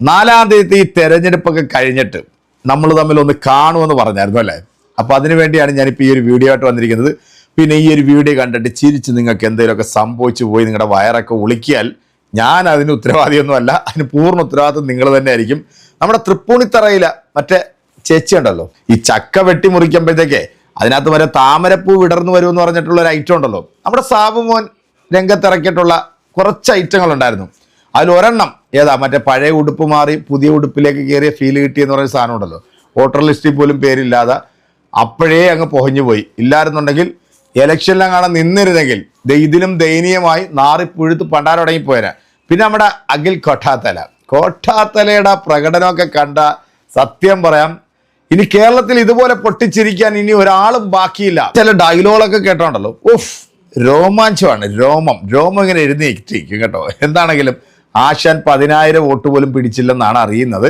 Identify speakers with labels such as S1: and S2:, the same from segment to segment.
S1: 4-ാം തീയതി ഈ തെരഞ്ഞെടുപ്പൊക്കെ കഴിഞ്ഞിട്ട് നമ്മൾ തമ്മിൽ ഒന്ന് കാണുമെന്ന് പറഞ്ഞായിരുന്നു അല്ലേ? അപ്പോൾ അതിനുവേണ്ടിയാണ് ഞാനിപ്പോൾ ഈ ഒരു വീഡിയോ ആയിട്ട് വന്നിരിക്കുന്നത്. പിന്നെ ഈ ഒരു വീഡിയോ കണ്ടിട്ട് ചിരിച്ച് നിങ്ങൾക്ക് എന്തെങ്കിലുമൊക്കെ സംഭവിച്ചു പോയി നിങ്ങളുടെ വയറൊക്കെ ഉളിക്കിയാൽ ഞാൻ അതിന് ഉത്തരവാദിയൊന്നുമല്ല, അതിന് പൂർണ്ണ ഉത്തരവാദിത്വം നിങ്ങൾ തന്നെ ആയിരിക്കും. നമ്മുടെ തൃപ്പൂണിത്തറയിലെ മറ്റേ ചേച്ചി ഉണ്ടല്ലോ, ഈ ചക്ക വെട്ടി മുറിക്കുമ്പോഴത്തേക്കേ അതിനകത്ത് വരെ താമരപ്പൂ വിടർന്നു വരുമെന്ന് പറഞ്ഞിട്ടുള്ള ഒരു ഐറ്റം ഉണ്ടല്ലോ. നമ്മുടെ സാബുമോൻ രംഗത്തിറക്കിയിട്ടുള്ള കുറച്ച് ഐറ്റങ്ങൾ ഉണ്ടായിരുന്നു. അതിലൊരെണ്ണം ഏതാ, മറ്റേ പഴയ ഉടുപ്പ് മാറി പുതിയ ഉടുപ്പിലേക്ക് കയറിയ ഫീൽ കിട്ടിയെന്ന് പറയുന്ന സാധനം ഉണ്ടല്ലോ. വോട്ടർ ലിസ്റ്റിൽ പോലും പേരില്ലാതെ അപ്പോഴേ അങ്ങ് പൊഹഞ്ഞു പോയി. ഇല്ലായിരുന്നുണ്ടെങ്കിൽ ഇലക്ഷനിലങ്ങാണ് നിന്നിരുന്നെങ്കിൽ ഇതിലും ദയനീയമായി നാറിപ്പുഴുത്ത് പണ്ടാരടങ്ങിപ്പോയരാ. പിന്നെ നമ്മുടെ അഖിൽ കോട്ടാത്തലയുടെ പ്രകടനമൊക്കെ കണ്ട സത്യം പറയാം, ഇനി കേരളത്തിൽ ഇതുപോലെ പൊട്ടിച്ചിരിക്കാൻ ഇനി ഒരാളും ബാക്കിയില്ല. ചില ഡയലോഗൊക്കെ കേട്ടോണ്ടല്ലോ, ഉഫ്, രോമാഞ്ചമാണ്. രോമം ഇങ്ങനെ എഴുന്നേറ്റിരിക്കും കേട്ടോ. എന്താണെങ്കിലും ആശാൻ 10,000 വോട്ട് പോലും പിടിച്ചില്ലെന്നാണ് അറിയുന്നത്.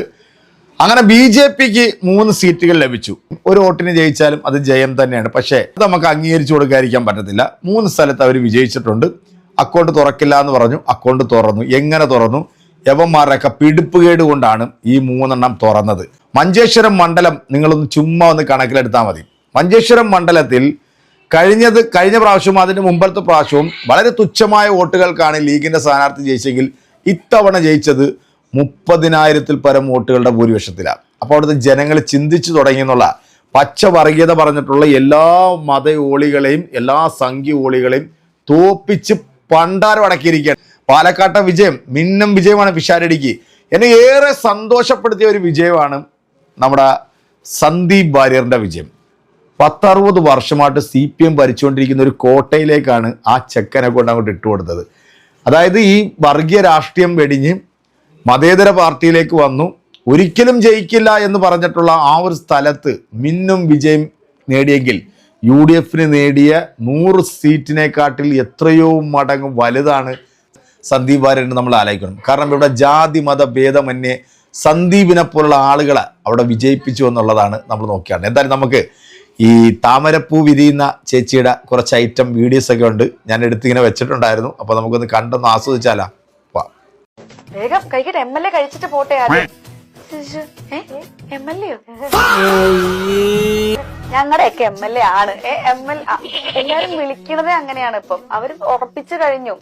S1: അങ്ങനെ BJPക്ക് 3 സീറ്റുകൾ ലഭിച്ചു. ഒരു വോട്ടിന് ജയിച്ചാലും അത് ജയം തന്നെയാണ്. പക്ഷേ അത് നമുക്ക് അംഗീകരിച്ചു കൊടുക്കാതിരിക്കാൻ പറ്റത്തില്ല. 3 സ്ഥലത്ത് അവർ വിജയിച്ചിട്ടുണ്ട്. അക്കൗണ്ട് തുറക്കില്ല എന്ന് പറഞ്ഞു, അക്കൗണ്ട് തുറന്നു. എങ്ങനെ തുറന്നു? യവന്മാരുടെയൊക്കെ പിടിപ്പുകേട് കൊണ്ടാണ് ഈ 3 തുറന്നത്. മഞ്ചേശ്വരം മണ്ഡലം നിങ്ങളൊന്ന് ചുമ്മാ ഒന്ന് കണക്കിലെടുത്താൽ മതി. മഞ്ചേശ്വരം മണ്ഡലത്തിൽ കഴിഞ്ഞ പ്രാവശ്യവും അതിന് മുമ്പത്തെ പ്രാവശ്യവും വളരെ തുച്ഛമായ വോട്ടുകൾക്കാണ് ലീഗിന്റെ സ്ഥാനാർത്ഥി ജയിച്ചെങ്കിൽ ഇത്തവണ ജയിച്ചത് 30,000-ൽ പരം വോട്ടുകളുടെ ഭൂരിപക്ഷത്തിലാണ്. അപ്പോൾ അവിടുത്തെ ജനങ്ങൾ ചിന്തിച്ചു തുടങ്ങിയെന്നുള്ള പച്ച വർഗീയത പറഞ്ഞിട്ടുള്ള എല്ലാ മതയോളികളെയും എല്ലാ സംഘ്യോളികളെയും തോപ്പിച്ച് പണ്ടാരം അടക്കിയിരിക്കുകയാണ്. പാലക്കാട്ടെ വിജയം മിന്നം വിജയമാണ്. പിഷാരടിക്ക് എന്നെ ഏറെ സന്തോഷപ്പെടുത്തിയ ഒരു വിജയമാണ് നമ്മുടെ സന്ദീപ് വാര്യറിന്റെ വിജയം. 10-60 വർഷമായിട്ട് CPM ഭരിച്ചുകൊണ്ടിരിക്കുന്ന ഒരു കോട്ടയിലേക്കാണ് ആ ചെക്കനെ കൊണ്ട് അങ്ങോട്ട് ഇട്ടുകൊടുത്തത്. അതായത് ഈ വർഗീയ രാഷ്ട്രീയം വെടിഞ്ഞ് മതേതര പാർട്ടിയിലേക്ക് വന്നു. ഒരിക്കലും ജയിക്കില്ല എന്ന് പറഞ്ഞിട്ടുള്ള ആ ഒരു സ്ഥലത്ത് മിന്നും വിജയം നേടിയെങ്കിൽ UDFന് നേടിയ 100 സീറ്റിനെക്കാട്ടിൽ എത്രയോ മടങ്ങ് വലുതാണ് സന്ദീപ് വാര്യർ നമ്മൾ ആലോചിക്കണം. കാരണം ഇവിടെ ജാതി മത ഭേദമന്യേ സന്ദീപിനെ പോലുള്ള ആളുകളെ അവിടെ വിജയിപ്പിച്ചു എന്നുള്ളതാണ് നമ്മൾ നോക്കിയാണ്. എന്തായാലും നമുക്ക് ഈ താമരപ്പൂ വിരിയുന്ന ചേച്ചിയുടെ കുറച്ച് ഐറ്റം വീഡിയോസ് ഒക്കെ ഉണ്ട്, ഞാൻ എടുത്തിങ്ങനെ വെച്ചിട്ടുണ്ടായിരുന്നു. അപ്പൊ നമുക്കൊന്ന് കണ്ടൊന്ന് ആസ്വദിച്ചാലാ.
S2: വേഗം കഴിക്കട്ടെ, MLA കഴിച്ചിട്ട് പോട്ടെ. MLA ഞങ്ങളുടെയൊക്കെ MLA ആണ്. എല്ലാരും വിളിക്കണതേ അങ്ങനെയാണ്. ഇപ്പം അവര് ഉറപ്പിച്ചു കഴിഞ്ഞു.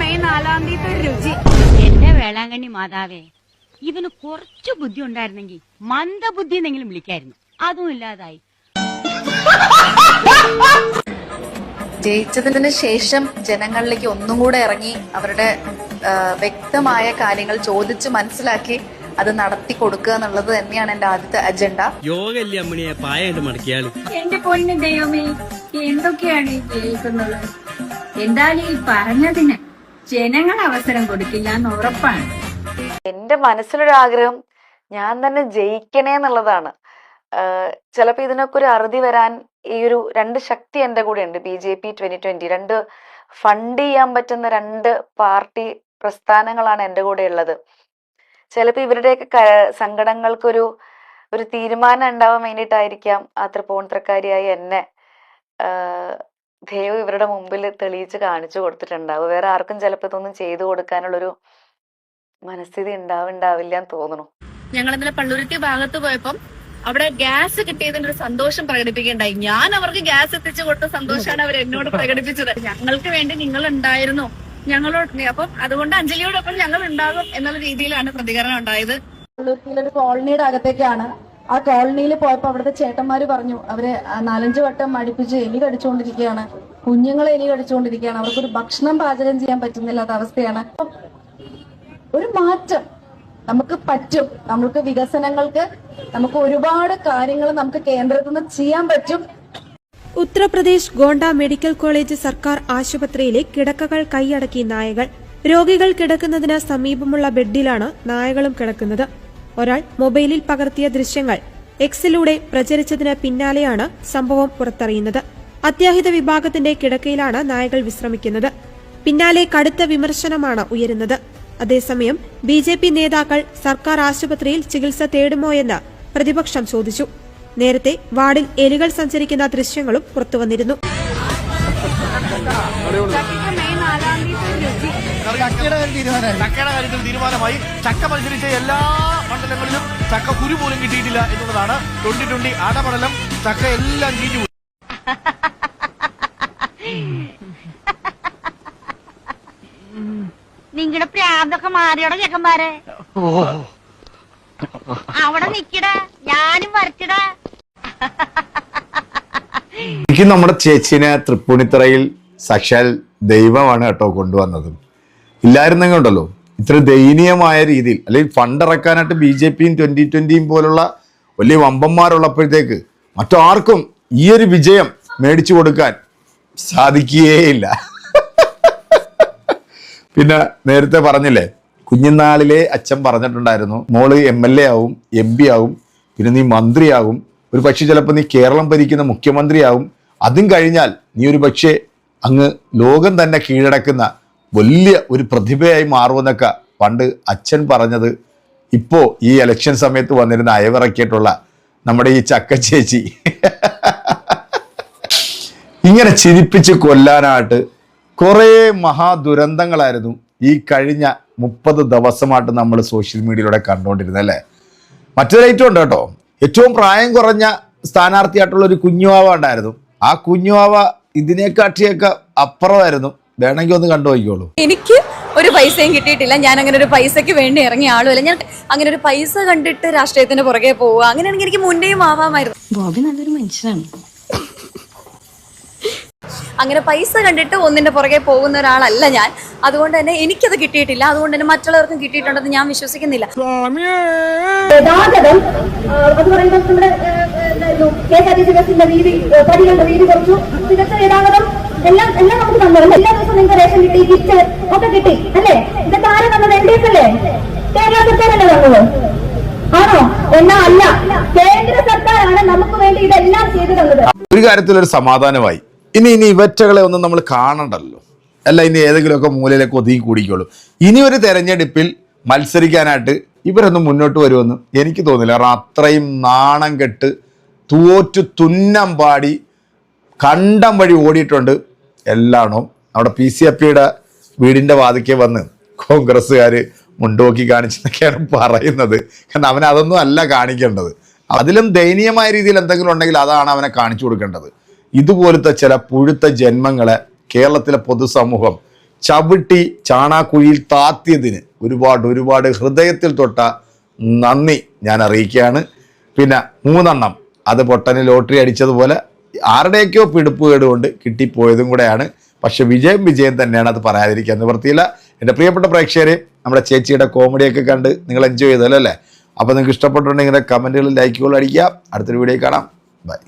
S2: മെയ് 4-ാം തീയതി രുചി.
S3: എന്റെ വേളാങ്കണ്ണി മാതാവേ, ഇവന് കുറച്ചു ബുദ്ധി ഉണ്ടായിരുന്നെങ്കിൽ മന്ദബുദ്ധി എന്നെങ്കിലും വിളിക്കായിരുന്നു. അതും ഇല്ലാതായി.
S2: ജയിച്ചതിന് ശേഷം ജനങ്ങളിലേക്ക് ഒന്നും കൂടെ ഇറങ്ങി അവരുടെ വ്യക്തമായ കാര്യങ്ങൾ ചോദിച്ച് മനസ്സിലാക്കി അത് നടത്തി കൊടുക്കുക എന്നുള്ളത് തന്നെയാണ് എന്റെ ആദ്യത്തെ അജണ്ട.
S4: എന്റെ പൊന്നു ദൈവമേ, എന്തൊക്കെയാണ് കേൾക്കുന്നത്? എന്തായാലും ഈ പറഞ്ഞതിന് ജനങ്ങൾ അവസരം കൊടുക്കില്ല എന്ന് ഉറപ്പാണ്.
S2: എന്റെ മനസ്സിലൊരു ആഗ്രഹം ഞാൻ തന്നെ ജയിക്കണേ എന്നുള്ളതാണ്. ചിലപ്പോ ഇതിനൊക്കെ ഒരു അറുതി വരാൻ ഈ ഒരു 2 ശക്തി എന്റെ കൂടെ ഉണ്ട്. BJP 2020 2 ഫണ്ട് ചെയ്യാൻ പറ്റുന്ന 2 പാർട്ടി പ്രസ്ഥാനങ്ങളാണ് എന്റെ കൂടെ ഉള്ളത്. ചിലപ്പോ ഇവരുടെയൊക്കെ സങ്കടങ്ങൾക്കൊരു തീരുമാനം ഉണ്ടാവാൻ വേണ്ടിയിട്ടായിരിക്കാം ആ തൃപ്പൂണിത്തറക്കാരിയായി എന്നെ ദൈവം ഇവരുടെ മുമ്പിൽ തെളിയിച്ച് കാണിച്ചു കൊടുത്തിട്ടുണ്ടാവും. വേറെ ആർക്കും ചിലപ്പോ ഇതൊന്നും ചെയ്തു കൊടുക്കാനുള്ളൊരു മനസ്ഥിതി ഉണ്ടാവില്ല എന്ന് തോന്നുന്നു.
S5: ഞങ്ങൾ ഇന്നലെ പള്ളുരുത്തി ഭാഗത്ത് പോയപ്പം അവിടെ ഗ്യാസ് കിട്ടിയതിന്റെ ഒരു സന്തോഷം പ്രകടിപ്പിക്കുകയുണ്ടായി. ഞാൻ അവർക്ക് ഗ്യാസ് എത്തിച്ചു കൊടുത്ത സന്തോഷമാണ് അവർ എന്നോട് പ്രകടിപ്പിച്ചത്. ഞങ്ങൾക്ക് വേണ്ടി നിങ്ങൾ ഉണ്ടായിരുന്നു, ഞങ്ങളോട്, അപ്പം അതുകൊണ്ട് അഞ്ജലിയോടൊപ്പം ഞങ്ങൾ ഉണ്ടാകും എന്നുള്ള രീതിയിലാണ് പ്രതികരണം ഉണ്ടായത്.
S6: പള്ളുരുത്തിയിലൊരു കോളനിയുടെ അകത്തേക്കാണ്. ആ കോളനിയിൽ പോയപ്പോ അവിടുത്തെ ചേട്ടന്മാര് പറഞ്ഞു അവര് 4-5 വട്ടം അടുപ്പിച്ച് എലി കടിച്ചുകൊണ്ടിരിക്കുകയാണ്, കുഞ്ഞുങ്ങളെ എലി കടിച്ചുകൊണ്ടിരിക്കുകയാണ്, അവർക്കൊരു ഭക്ഷണം പാചകം ചെയ്യാൻ പറ്റുന്നില്ലാത്ത അവസ്ഥയാണ്. ഒരു മാറ്റം നമുക്ക് പറ്റും. നമുക്ക് വികസനങ്ങൾക്ക് നമുക്ക് ഒരുപാട് കാര്യങ്ങൾ നമുക്ക് കേന്ദ്രത്തിൽ നിന്ന് ചെയ്യാൻ പറ്റും.
S7: ഉത്തർപ്രദേശ് ഗോണ്ട മെഡിക്കൽ കോളേജ് സർക്കാർ ആശുപത്രിയിലെ കിടക്കകൾ കൈയടക്കി നായകൾ. രോഗികൾ കിടക്കുന്നതിന് സമീപമുള്ള ബെഡിലാണ് നായകളും കിടക്കുന്നത്. ഒരാൾ മൊബൈലിൽ പകർത്തിയ ദൃശ്യങ്ങൾ എക്സിലൂടെ പ്രചരിച്ചതിന് പിന്നാലെയാണ് സംഭവം പുറത്തറിയുന്നത്. അത്യാഹിത വിഭാഗത്തിന്റെ കിടക്കയിലാണ് നായകൾ വിശ്രമിക്കുന്നത്. പിന്നാലെ കടുത്ത വിമർശനമാണ് ഉയരുന്നത്. അതേസമയം BJP നേതാക്കൾ സർക്കാർ ആശുപത്രിയിൽ ചികിത്സ തേടുമോയെന്ന് പ്രതിപക്ഷം ചോദിച്ചു. നേരത്തെ വാർഡിൽ എലികൾ സഞ്ചരിക്കുന്ന ദൃശ്യങ്ങളും പുറത്തുവന്നിരുന്നു.
S4: മെയ് 4-ാം തീയതി രുചി.
S8: ചക്കയുടെ കാര്യത്തിൽ തീരുമാനമായി. ചക്ക മത്സരിച്ച എല്ലാ മണ്ഡലങ്ങളിലും ചക്ക കുരു പോലും കിട്ടിയിട്ടില്ല എന്നുള്ളതാണ്. 2020 അടമണ്ഡലം ചക്ക എല്ലാം ചീഞ്ഞു.
S3: നിങ്ങളുടെ പ്രാന്തൊക്കെ മാറിയോടെ ചെക്കന്മാരെ. അവിടെ നിക്കടാ, ഞാനും വരച്ചടാ.
S1: എനിക്ക് നമ്മുടെ ചേച്ചിനെ തൃപ്പൂണിത്തറയിൽ സാക്ഷാൽ ദൈവമാണ് കേട്ടോ കൊണ്ടുവന്നത്. ഇല്ലായിരുന്നെങ്കിൽ ഉണ്ടല്ലോ ഇത്ര ദയനീയമായ രീതിയിൽ, അല്ലെങ്കിൽ ഫണ്ട് ഇറക്കാനായിട്ട് BJPയും 2020യും പോലുള്ള വലിയ വമ്പന്മാരുള്ളപ്പോഴത്തേക്ക് മറ്റാർക്കും ഈ ഒരു വിജയം മേടിച്ചു കൊടുക്കാൻ സാധിക്കുകയില്ല. പിന്നെ നേരത്തെ പറഞ്ഞില്ലേ, കുഞ്ഞുനാളിലെ അച്ഛൻ പറഞ്ഞിട്ടുണ്ടായിരുന്നു, മോള് MLA ആവും, MP ആവും, പിന്നെ നീ മന്ത്രിയാകും, ഒരു പക്ഷേ ചിലപ്പോൾ നീ കേരളം ഭരിക്കുന്ന മുഖ്യമന്ത്രിയാകും, അതും കഴിഞ്ഞാൽ നീ ഒരു പക്ഷേ അങ്ങ് ലോകം തന്നെ കീഴടക്കുന്ന വലിയ ഒരു പ്രതിഭയായി മാറുമെന്നൊക്കെ പണ്ട് അച്ഛൻ പറഞ്ഞത് ഇപ്പോൾ ഈ ഇലക്ഷൻ സമയത്ത് വന്നിരുന്ന അയവിറക്കിയിട്ടുള്ള നമ്മുടെ ഈ ചക്ക ചേച്ചി ഇങ്ങനെ ചിരിപ്പിച്ച് കൊല്ലാനായിട്ട് കുറേ മഹാദുരന്തങ്ങളായിരുന്നു ഈ കഴിഞ്ഞ 30 ദിവസമായിട്ട് നമ്മൾ സോഷ്യൽ മീഡിയയിലൂടെ കണ്ടുകൊണ്ടിരുന്നത് അല്ലേ. മറ്റൊരു ഐറ്റം ഉണ്ട് കേട്ടോ. ഏറ്റവും പ്രായം കുറഞ്ഞ സ്ഥാനാർത്ഥിയായിട്ടുള്ള ഒരു കുഞ്ഞുവാവ ഉണ്ടായിരുന്നു. ആ കുഞ്ഞുവാവ ഇതിനെക്കാട്ടിയൊക്കെ അപ്പുറമായിരുന്നു. വേണമെങ്കിൽ ഒന്ന് കണ്ടു നോക്കിക്കോളൂ.
S9: എനിക്ക് ഒരു പൈസയും കിട്ടിയിട്ടില്ല. ഞാൻ അങ്ങനെ ഒരു പൈസക്ക് വേണ്ടി ഇറങ്ങിയ ആളുമല്ല. ഞാൻ അങ്ങനെ ഒരു പൈസ കണ്ടിട്ട് രാഷ്ട്രീയത്തിന് പുറകെ പോവുക, അങ്ങനെയാണെങ്കിൽ എനിക്ക് മുന്നേയും ആവാമായിരുന്നു.
S10: ബോബി നല്ലൊരു മനുഷ്യനാണ്.
S9: അങ്ങനെ പൈസ കണ്ടിട്ട് ഒന്നിന്റെ പുറകെ പോകുന്ന ഒരാളല്ല ഞാൻ. അതുകൊണ്ട് തന്നെ എനിക്കത് കിട്ടിയിട്ടില്ല. അതുകൊണ്ട് തന്നെ മറ്റുള്ളവർക്കും കിട്ടിയിട്ടുണ്ടെന്ന് ഞാൻ വിശ്വസിക്കുന്നില്ല.
S6: ഗതാഗതം അത് പറയുമ്പോൾ നമ്മുടെ KSRTC ബസിന്റെ പടികളുടെ വീതി കുറച്ചു. മികച്ച ഗതാഗതം എല്ലാം നമുക്ക് തന്നത്. എല്ലാ ദിവസവും നിങ്ങൾക്ക് റേഷൻ കിട്ടി, കിറ്റ് ഒക്കെ കിട്ടി അല്ലേ? ഇതൊക്കെ ആരാ തന്നത്? LDF അല്ലേ? കേരള സർക്കാരല്ലേ തന്നത്? ആണോ? എന്നാ അല്ല, കേന്ദ്ര സർക്കാരാണ് നമുക്ക് വേണ്ടി ഇതെല്ലാം ചെയ്തു തന്നത്.
S1: ഒരു കാര്യത്തിലൊരു സമാധാനമായി. ഇനി ഇവറ്റകളെ ഒന്നും നമ്മൾ കാണണ്ടല്ലോ. അല്ല, ഇനി ഏതെങ്കിലുമൊക്കെ മൂലയിലേക്ക് ഒതുങ്ങി കൂടിക്കോളൂ. ഇനി ഒരു തെരഞ്ഞെടുപ്പിൽ മത്സരിക്കാനായിട്ട് ഇവരൊന്നും മുന്നോട്ട് വരുമെന്ന് എനിക്ക് തോന്നില്ല. കാരണം അത്രയും നാണം കെട്ട് തോറ്റു തുന്നം പാടി കണ്ടം വഴി ഓടിയിട്ടുണ്ട് എല്ലാണോ. അവിടെ PCFയുടെ വീടിൻ്റെ വാതിക്കെ വന്ന് കോൺഗ്രസ്സുകാർ മുണ്ടോക്കി കാണിച്ചെന്നൊക്കെയാണ് പറയുന്നത്. കാരണം അവൻ അതൊന്നും അല്ല കാണിക്കേണ്ടത്. അതിലും ദയനീയമായ രീതിയിൽ എന്തെങ്കിലും ഉണ്ടെങ്കിൽ അതാണ് അവനെ കാണിച്ചു കൊടുക്കേണ്ടത്. ഇതുപോലത്തെ ചില പുഴുത്ത ജന്മങ്ങളെ കേരളത്തിലെ പൊതുസമൂഹം ചവിട്ടി ചാണാക്കുഴിയിൽ താത്തിയതിന് ഒരുപാട് ഹൃദയത്തിൽ തൊട്ട നന്ദി ഞാൻ അറിയിക്കുകയാണ്. പിന്നെ 3 അത് പൊട്ടന് ലോട്ടറി അടിച്ചതുപോലെ ആരുടെയൊക്കെയോ പിടിപ്പുകേട് കൊണ്ട് കിട്ടിപ്പോയതും കൂടെയാണ്. പക്ഷെ വിജയം തന്നെയാണ്, അത് പറയാതിരിക്കാൻ നിവൃത്തിയില്ല. എൻ്റെ പ്രിയപ്പെട്ട പ്രേക്ഷകരെ, നമ്മുടെ ചേച്ചിയുടെ കോമഡിയൊക്കെ കണ്ട് നിങ്ങൾ എൻജോയ് ചെയ്തല്ലോ അല്ലേ? അപ്പോൾ നിങ്ങൾക്ക് ഇഷ്ടപ്പെട്ടിട്ടുണ്ടെങ്കിൽ കമൻറ്റുകളിൽ ലൈക്കുകൾ അടിക്കുക. അടുത്തൊരു വീഡിയോ കാണാം. ബൈ.